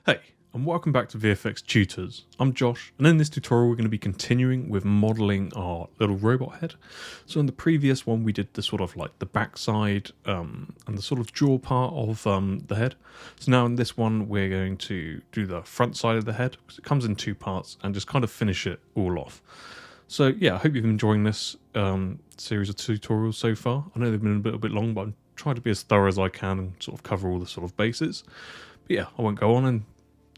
Hey, and welcome back to VFX Tutors. I'm Josh, and in this tutorial we're going to be continuing with modelling our little robot head. So in the previous one we did the sort of like the backside and the sort of jaw part of the head. So now in this one we're going to do the front side of the head, because it comes in two parts, and just kind of finish it all off. So yeah, I hope you've been enjoying this series of tutorials so far. I know they've been a little bit long, but I'm trying to be as thorough as I can and sort of cover all the sort of bases. But yeah, I won't go on, and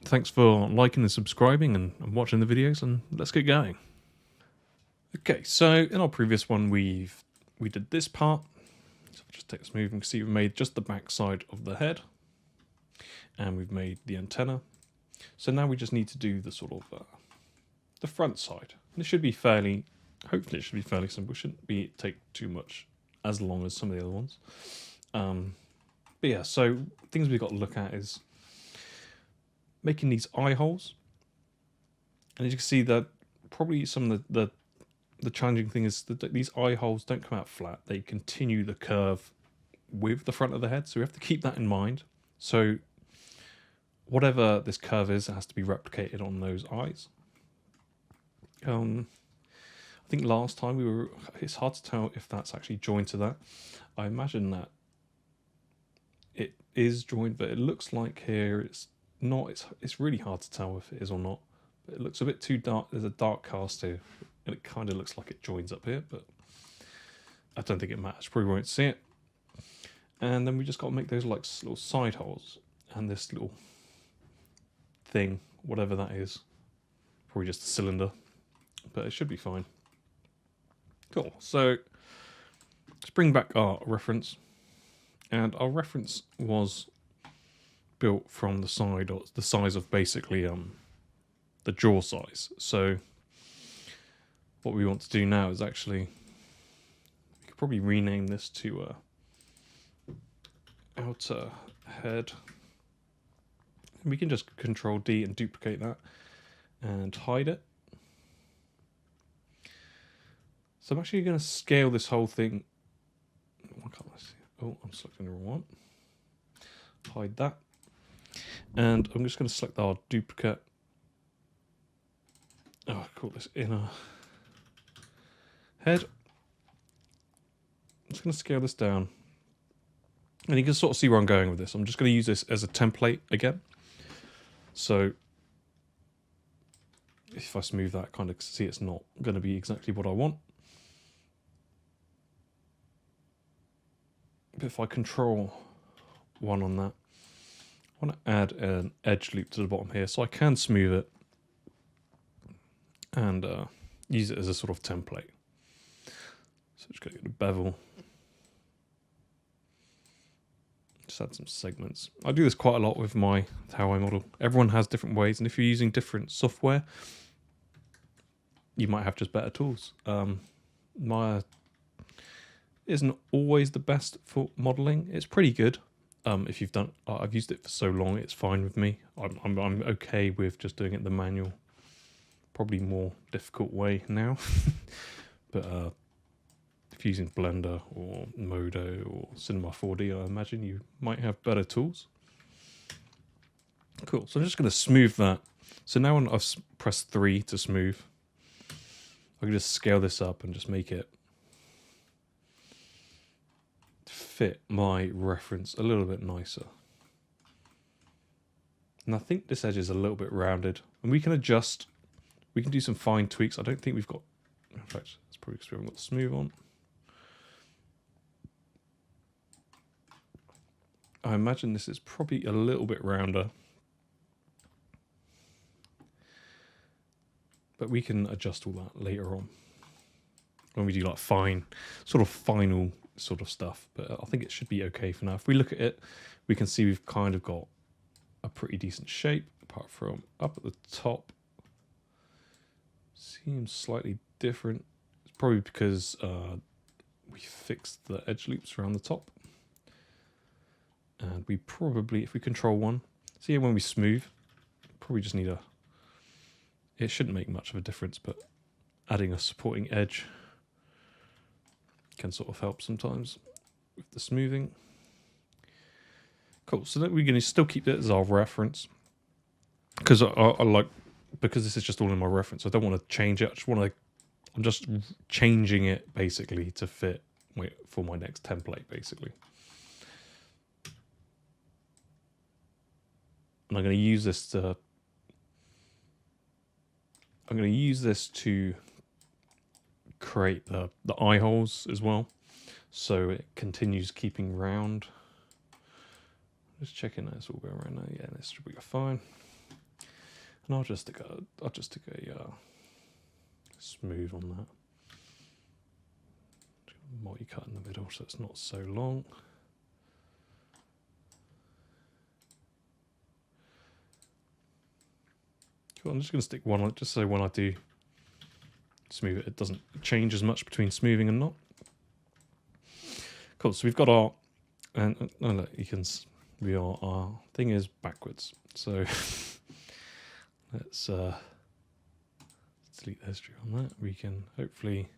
thanks for liking and subscribing and watching the videos, and let's get going. Okay, so in our previous one we did this part. So I'll just take this move and see we've made just the back side of the head, and we've made the antenna. So now we just need to do the sort of the front side. And it should be fairly, hopefully it should be fairly simple. It shouldn't take too much as long as some of the other ones. But yeah, so things we've got to look at is making these eye holes, and as you can see that probably some of the challenging thing is that these eye holes don't come out flat, they continue the curve with the front of the head, so we have to keep that in mind. So whatever this curve is, it has to be replicated on those eyes. I think last time it's hard to tell if that's actually joined to that. I imagine that it is joined, but it looks like here it's not. It's really hard to tell if it is or not, but it looks a bit too dark. There's a dark cast here, and it kind of looks like it joins up here, but I don't think it matters. Probably won't see it. And then we just got to make those like little side holes, and this little thing, whatever that is, probably just a cylinder, but it should be fine. Cool. So let's bring back our reference, and our reference was built from the side, or the size of basically the jaw size. So what we want to do now is actually, we could probably rename this to outer head, and we can just Control D and duplicate that and hide it. So I'm actually going to scale this whole thing. Why can't I see? Oh, I'm selecting the wrong one. Hide that. And I'm just going to select our duplicate. Oh, I call this inner head. I'm just going to scale this down. And you can sort of see where I'm going with this. I'm just going to use this as a template again. So if I smooth that, kind of see it's not going to be exactly what I want. But if I Control 1 on that, I want to add an edge loop to the bottom here, so I can smooth it and use it as a sort of template. So just go to the bevel, just add some segments. I do this quite a lot with how I model. Everyone has different ways, and if you're using different software, you might have just better tools. Maya isn't always the best for modeling. It's pretty good. If you've done, I've used it for so long, it's fine with me. I'm okay with just doing it the manual. Probably more difficult way now, but if you're using Blender or Modo or Cinema 4D, I imagine you might have better tools. Cool. So I'm just going to smooth that. So now when I've pressed 3 to smooth, I can just scale this up and just make it fit my reference a little bit nicer. And I think this edge is a little bit rounded, and we can adjust, we can do some fine tweaks. I don't think we've got, in fact, it's probably because we haven't got the smooth on. I imagine this is probably a little bit rounder, but we can adjust all that later on when we do like fine, sort of final sort of stuff. But I think it should be okay for now. If we look at it, we can see we've kind of got a pretty decent shape, apart from up at the top. Seems slightly different. It's probably because we fixed the edge loops around the top. And we probably, if we Control 1, see here when we smooth, probably just need it shouldn't make much of a difference, but adding a supporting edge can sort of help sometimes with the smoothing. Cool, so then we're going to still keep it as our reference. because I like, because this is just all in my reference, I don't want to change it. I'm just changing it basically to fit for my next template basically. And I'm going to use this to create the eye holes as well, so it continues keeping round. Just checking that it's all going right now. Yeah, this should be fine. And I'll just stick a smooth on that. Multi-cut in the middle so it's not so long. Cool, I'm just going to stick one on it just so when I do smooth it, it doesn't change as much between smoothing and not. Cool, so we've got our, and look, you can, our thing is backwards. So let's delete the history on that. We can hopefully,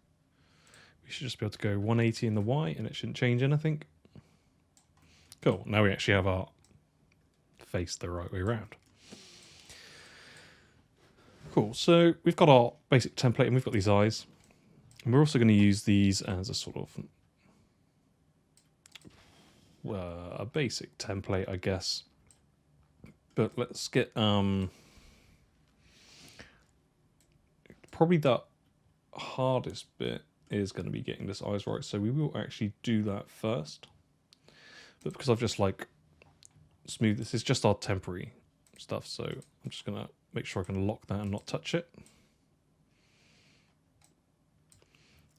we should just be able to go 180 in the Y and it shouldn't change anything. Cool, now we actually have our face the right way around. Cool, so we've got our basic template and we've got these eyes. And we're also going to use these as a sort of a basic template, I guess. But let's get probably the hardest bit is going to be getting this eyes right. So we will actually do that first. But because I've just like smooth, this is just our temporary stuff. So I'm just going to make sure I can lock that and not touch it.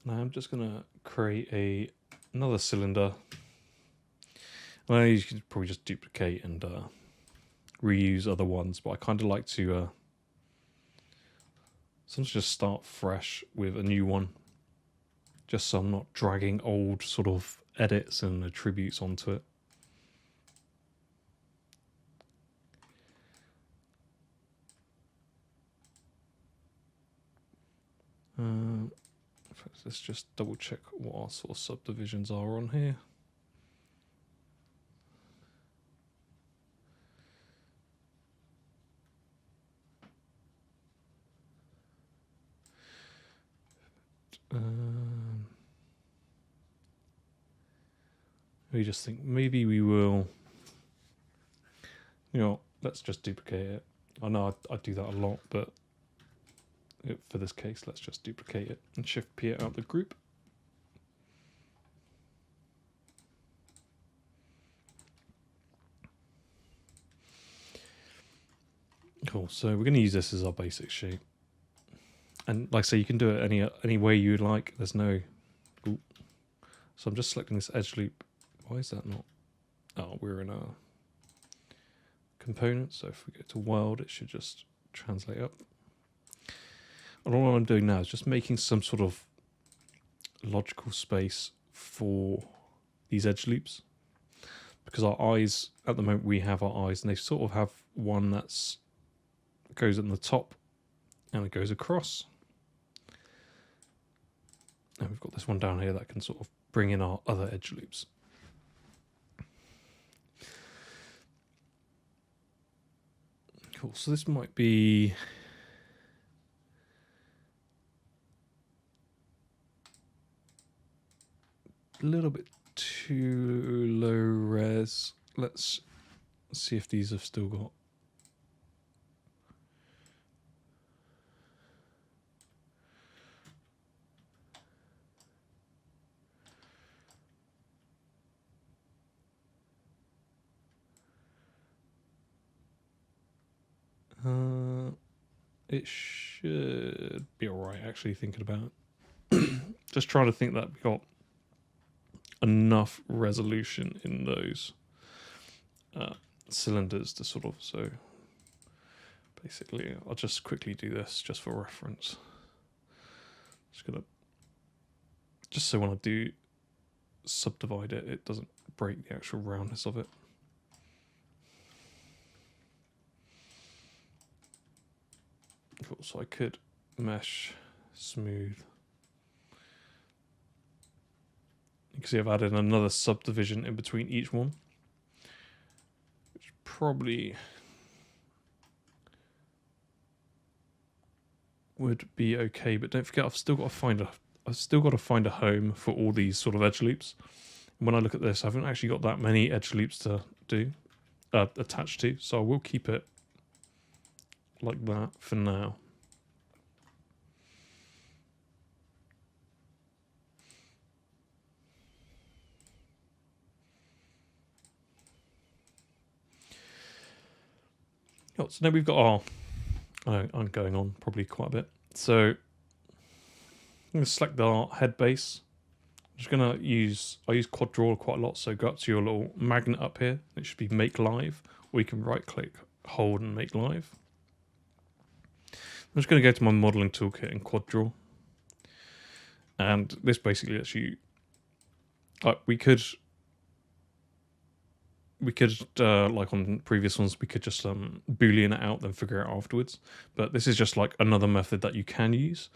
Now I'm just going to create another cylinder. Well, you can probably just duplicate and reuse other ones, but I kind of like to sometimes just start fresh with a new one, just so I'm not dragging old sort of edits and attributes onto it. Let's just double check what our sort of subdivisions are on here. We just think maybe we will, let's just duplicate it. I know I do that a lot, but for this case, let's just duplicate it and Shift P it out the group. Cool, so we're going to use this as our basic shape. And like I say, you can do it any way you'd like. There's no... Ooh. So I'm just selecting this edge loop. Why is that not? Oh, we're in a component. So if we go to world, it should just translate up. And all I'm doing now is just making some sort of logical space for these edge loops. Because our eyes, at the moment we have our eyes, and they sort of have one that's goes in the top and it goes across. And we've got this one down here that can sort of bring in our other edge loops. Cool, so this might be... a little bit too low res. Let's see if these have still got... it should be alright, actually, thinking about it. Just trying to think that we got enough resolution in those cylinders to sort of, so basically I'll just quickly do this just for reference. Just so when I do subdivide it, it doesn't break the actual roundness of it. Cool, so I could mesh smooth. You can see I've added another subdivision in between each one, which probably would be okay, but don't forget I've still got to find a home for all these sort of edge loops. And when I look at this, I haven't actually got that many edge loops to do attached to, so I will keep it like that for now. Oh, so now we've got our... I'm going on probably quite a bit. So I'm going to select our head base. I'm just going to I use quad draw quite a lot, so go up to your little magnet up here. It should be make live, or you can right click, hold and make live. I'm just going to go to my modeling toolkit in quad draw. And this basically lets you... we could like on previous ones, we could just boolean it out, then figure it out afterwards. But this is just like another method that you can use.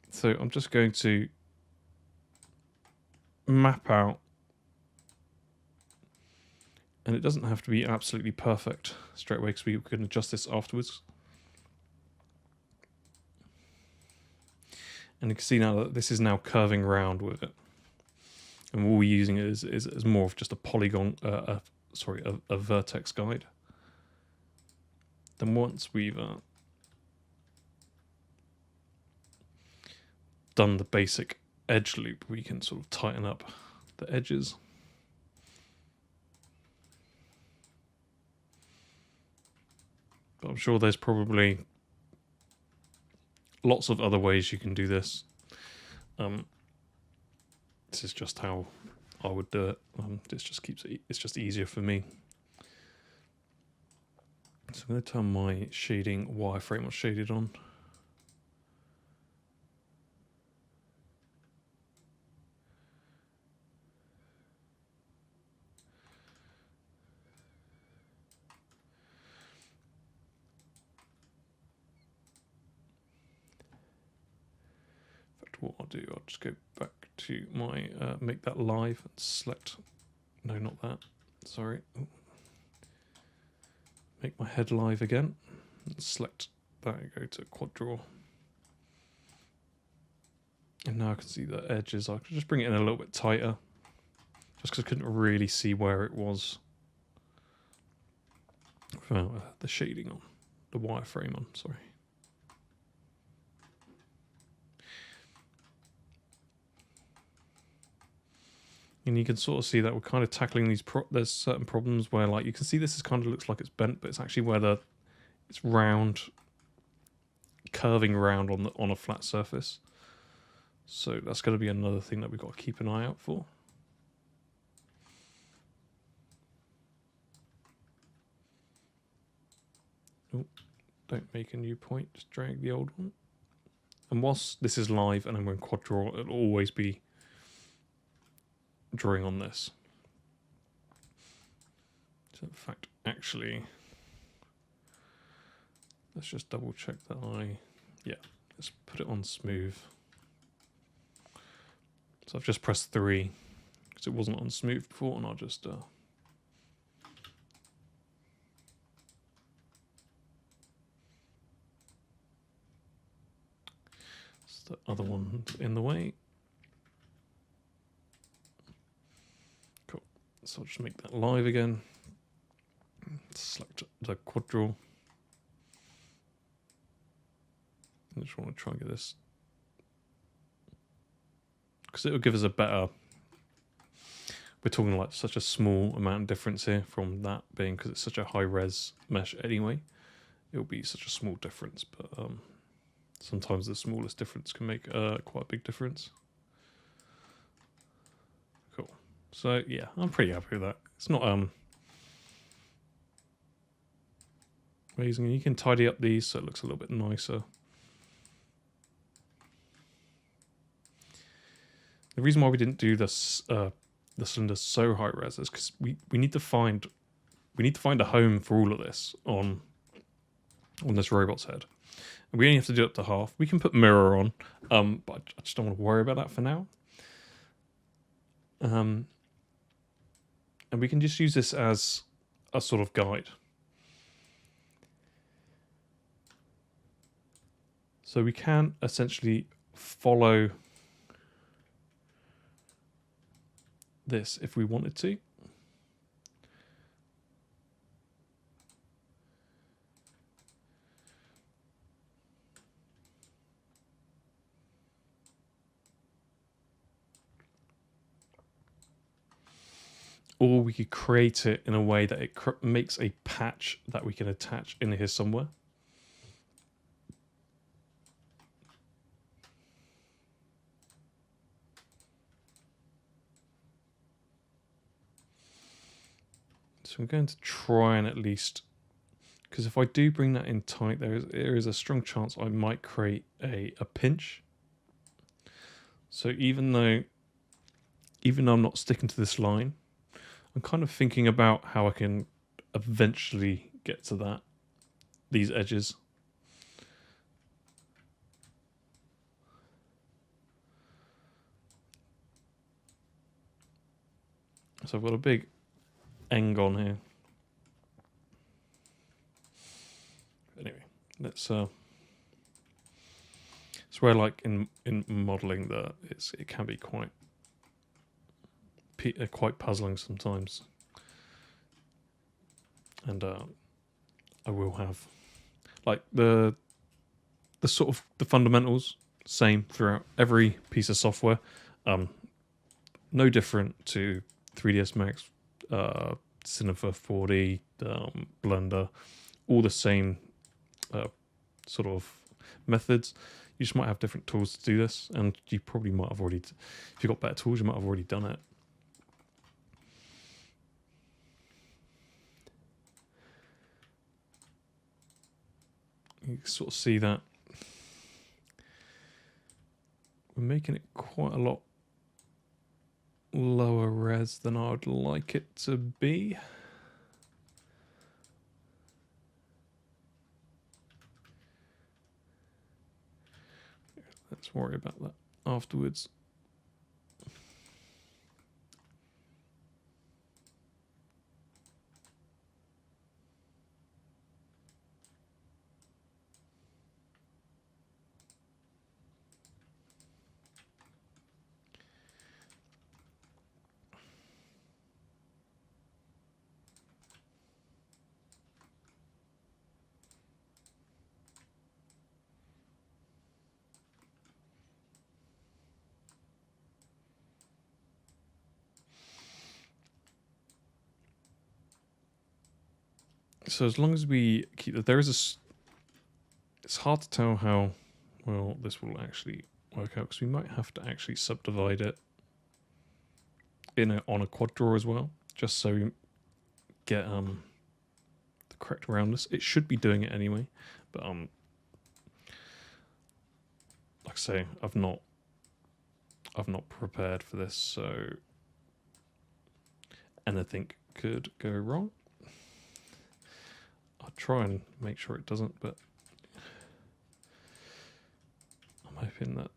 So I'm just going to map out, and it doesn't have to be absolutely perfect straight away because we can adjust this afterwards. And you can see now that this is now curving around with it. And what we're using is more of just a polygon, a vertex guide. Then once we've done the basic edge loop, we can sort of tighten up the edges. But I'm sure there's probably lots of other ways you can do this. This is just how I would do it. This just keeps it. It's just easier for me. So I'm going to turn my shading wireframe or shaded on. What I'll do, I'll just go back to my make that live and select, no, not that, sorry. Ooh. Make my head live again and select that and go to quad draw. And now I can see the edges. I can just bring it in a little bit tighter just because I couldn't really see where it was without the shading on, the wireframe on, sorry. And you can sort of see that we're kind of tackling these. There's certain problems where, like, you can see this is kind of looks like it's bent, but it's actually where it's round, curving around on a flat surface. So that's going to be another thing that we've got to keep an eye out for. Oh, don't make a new point. Just drag the old one. And whilst this is live and I'm in quad draw, it'll always be drawing on this. So in fact, actually, let's just double check that let's put it on smooth. So I've just pressed 3 because it wasn't on smooth before, and I'll just it's the other one in the way. So I'll just make that live again. Select the quad draw. I just want to try and get this, because it will give us a better... We're talking like such a small amount of difference here from that being, because it's such a high res mesh anyway. It will be such a small difference, but sometimes the smallest difference can make quite a big difference. So yeah, I'm pretty happy with that. It's not amazing. You can tidy up these so it looks a little bit nicer. The reason why we didn't do this the cylinder so high res is because we need to find a home for all of this on this robot's head. And we only have to do it up to half. We can put mirror on, but I just don't want to worry about that for now. And we can just use this as a sort of guide. So we can essentially follow this if we wanted to. Or we could create it in a way that it makes a patch that we can attach in here somewhere. So I'm going to try and at least, because if I do bring that in tight, there is a strong chance I might create a pinch. So even though I'm not sticking to this line, I'm kind of thinking about how I can eventually get to these edges. So I've got a big end on here. Anyway, let's it's where, like, in modeling, it can be quite puzzling sometimes, and I will have, like, the sort of the fundamentals same throughout every piece of software, no different to 3ds Max, Cinema 4D, Blender, all the same sort of methods. You just might have different tools to do this, and you probably might have already, if you've got better tools, you might have already done it. You can sort of see that we're making it quite a lot lower res than I would like it to be. Let's worry about that afterwards. So as long as we keep that, it's hard to tell how well this will actually work out, because we might have to actually subdivide it on a quad draw as well, just so we get the correct roundness. It should be doing it anyway, but like I say, I've not prepared for this, so anything could go wrong. I'll try and make sure it doesn't, but I'm hoping that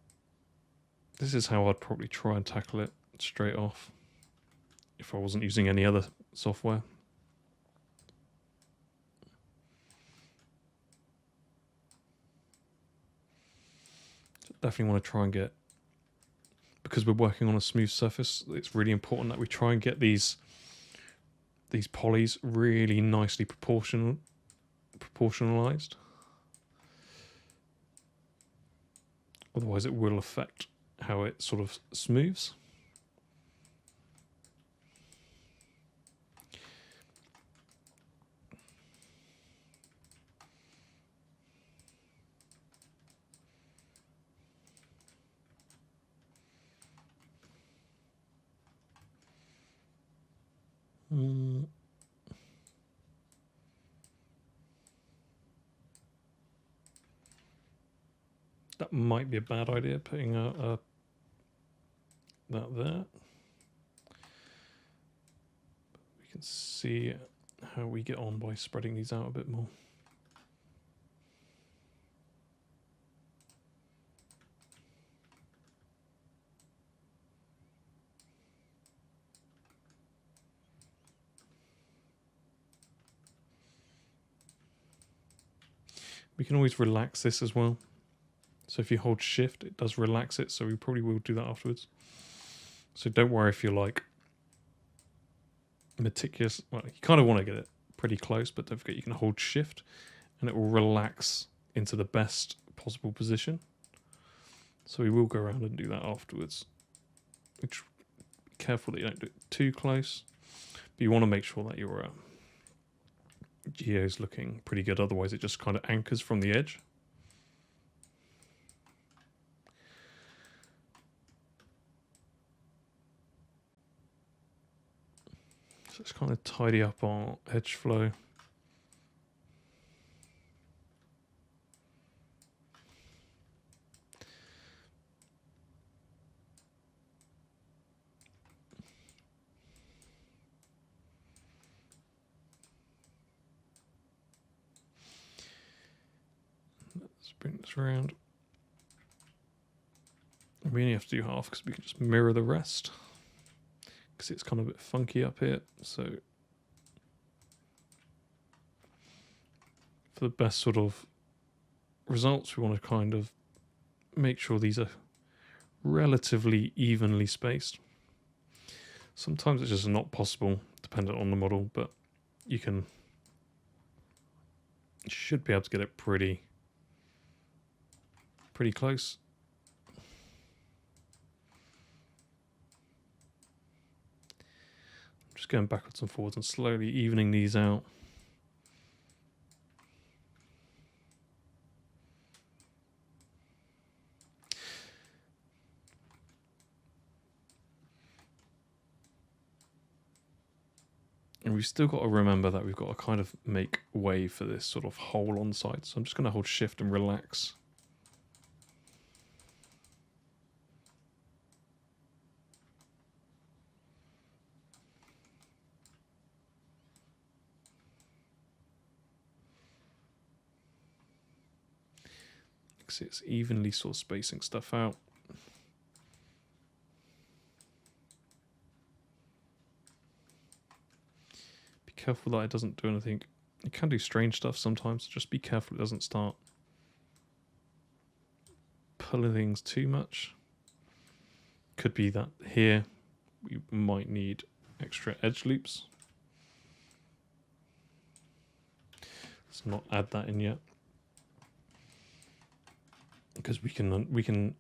this is how I'd probably try and tackle it straight off if I wasn't using any other software. Definitely want to try and get, because we're working on a smooth surface, it's really important that we try and get these polys really nicely proportionalized. Otherwise it will affect how it sort of smooths. That might be a bad idea, putting that there. We can see how we get on by spreading these out a bit more. We can always relax this as well. So if you hold shift, it does relax it. So we probably will do that afterwards. So don't worry if you're like meticulous. Well, you kind of want to get it pretty close, but don't forget you can hold shift and it will relax into the best possible position. So we will go around and do that afterwards. Which, be careful that you don't do it too close. But you want to make sure that your geo's looking pretty good. Otherwise it just kind of anchors from the edge. So let's kind of tidy up our edge flow. Let's bring this around. We only have to do half because we can just mirror the rest. Because it's kind of a bit funky up here. So for the best sort of results, we want to kind of make sure these are relatively evenly spaced. Sometimes it's just not possible, dependent on the model, but you should be able to get it pretty close. Just going backwards and forwards and slowly evening these out. And we've still got to remember that we've got to kind of make way for this sort of hole on the side. So I'm just going to hold shift and relax. See, it's evenly sort of spacing stuff out. Be careful that it doesn't do anything. It can do strange stuff sometimes. Just be careful it doesn't start pulling things too much. Could be that here we might need extra edge loops. Let's not add that in yet. Because we can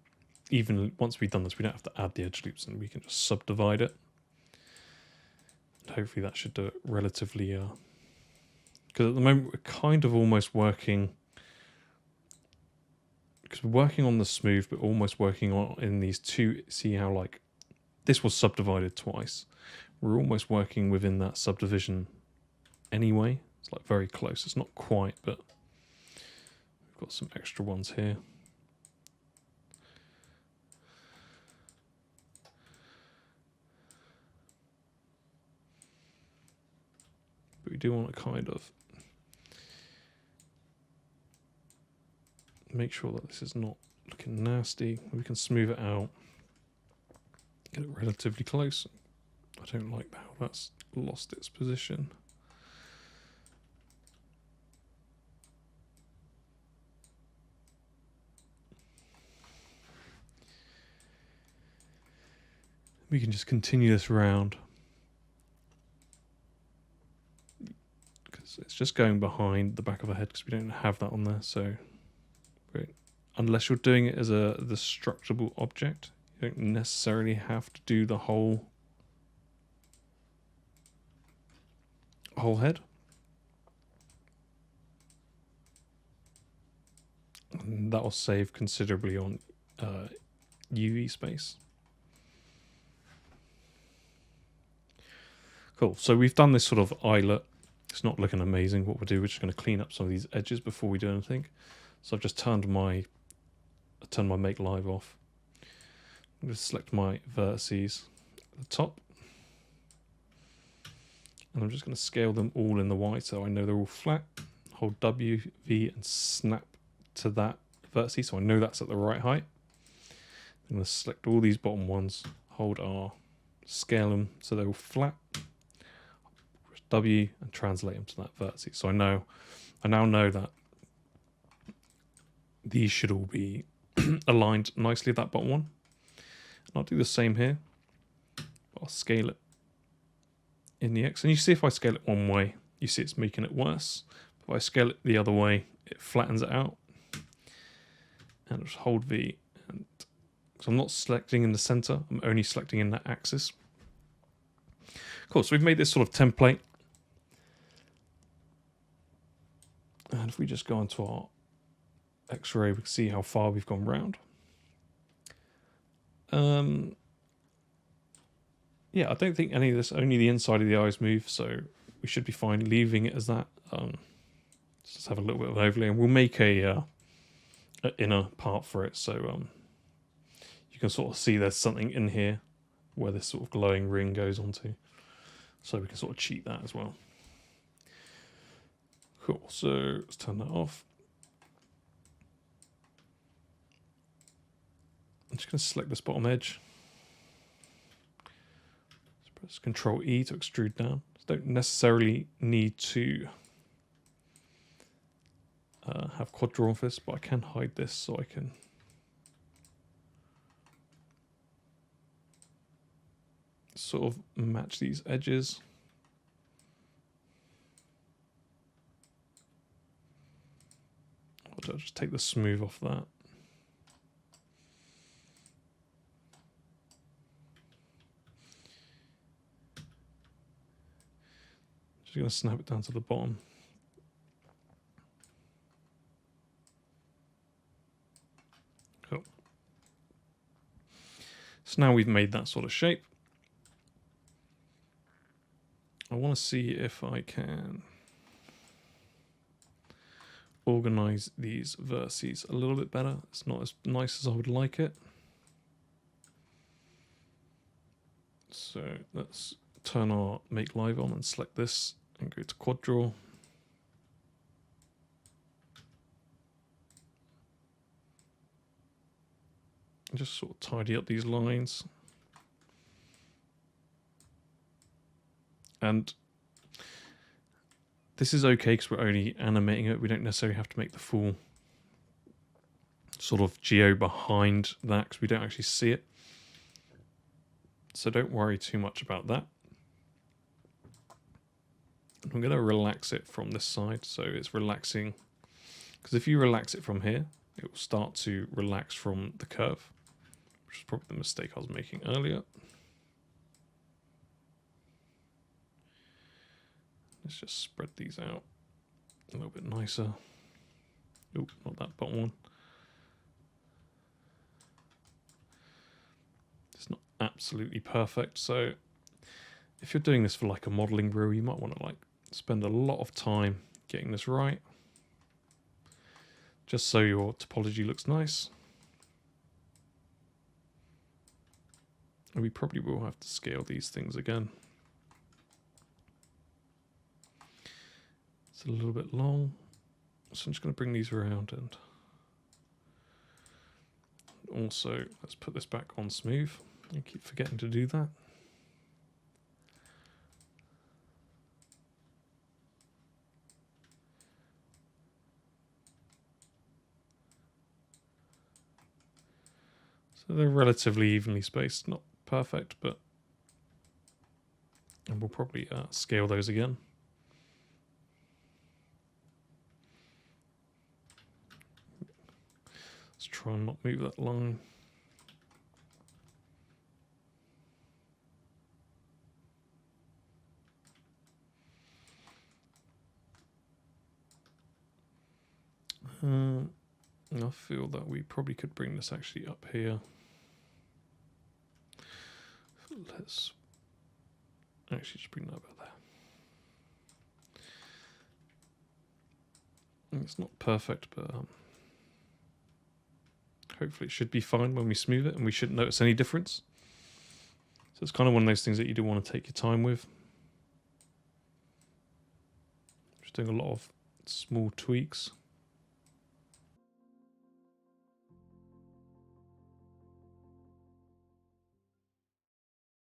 even once we've done this, we don't have to add the edge loops, and we can just subdivide it. And hopefully that should do it relatively. Because at the moment we're kind of almost working. Because we're working on the smooth, but almost working on in these two. See how like this was subdivided twice. We're almost working within that subdivision anyway. It's like very close. It's not quite, but we've got some extra ones here. But we do want to kind of make sure that this is not looking nasty. We can smooth it out, get it relatively close. I don't like how that's lost its position. We can just continue this round. Because it's just going behind the back of our head because we don't have that on there. So unless you're doing it as the structurable object, you don't necessarily have to do the whole head. And that will save considerably on UV space. Cool, so we've done this sort of eyelet. It's not looking amazing. What we'll do, we're just going to clean up some of these edges before we do anything. So I've just turned my make live off. I'm going to select my vertices at the top. And I'm just going to scale them all in the white so I know they're all flat. Hold W, V, and snap to that vertice so I know that's at the right height. I'm going to select all these bottom ones, hold R, scale them so they're all flat. W and translate them to that vertex. So I now know that these should all be aligned nicely, that bottom one. And I'll do the same here. I'll scale it in the X. And you see if I scale it one way, you see it's making it worse. If I scale it the other way, it flattens it out. And I'll just hold V. And so I'm not selecting in the center, I'm only selecting in that axis. Cool, so we've made this sort of template. And if we just go onto our X-ray, we can see how far we've gone round. Yeah, I don't think any of this, only the inside of the eyes move, so we should be fine leaving it as that. Let's just have a little bit of an overlay, and we'll make a inner part for it, so you can sort of see there's something in here where this sort of glowing ring goes onto, so we can sort of cheat that as well. Cool, so let's turn that off. I'm just going to select this bottom edge. Let's press Control E to extrude down. So don't necessarily need to have quad draw for this, but I can hide this so I can sort of match these edges. I'll just take the smooth off that. Just going to snap it down to the bottom. Cool. So now we've made that sort of shape. I want to see if I can organize these vertices a little bit better. It's not as nice as I would like it. So let's turn our Make Live on and select this and go to Quad Draw. And just sort of tidy up these lines. And this is okay because we're only animating it. We don't necessarily have to make the full sort of geo behind that because we don't actually see it. So don't worry too much about that. I'm going to relax it from this side so it's relaxing. Because if you relax it from here, it will start to relax from the curve, which is probably the mistake I was making earlier. Let's just spread these out a little bit nicer. Oh, not that bottom one. It's not absolutely perfect, so if you're doing this for like a modeling reel, you might want to like spend a lot of time getting this right, just so your topology looks nice. And we probably will have to scale these things again. It's a little bit long, so I'm just going to bring these around, and also let's put this back on smooth. I keep forgetting to do that. So they're relatively evenly spaced, not perfect, but and we'll probably scale those again. Let's try and not move that line. I feel that we probably could bring this actually up here. Let's actually just bring that about there. It's not perfect, but hopefully it should be fine when we smooth it, and we shouldn't notice any difference. So it's kind of one of those things that you do want to take your time with. Just doing a lot of small tweaks.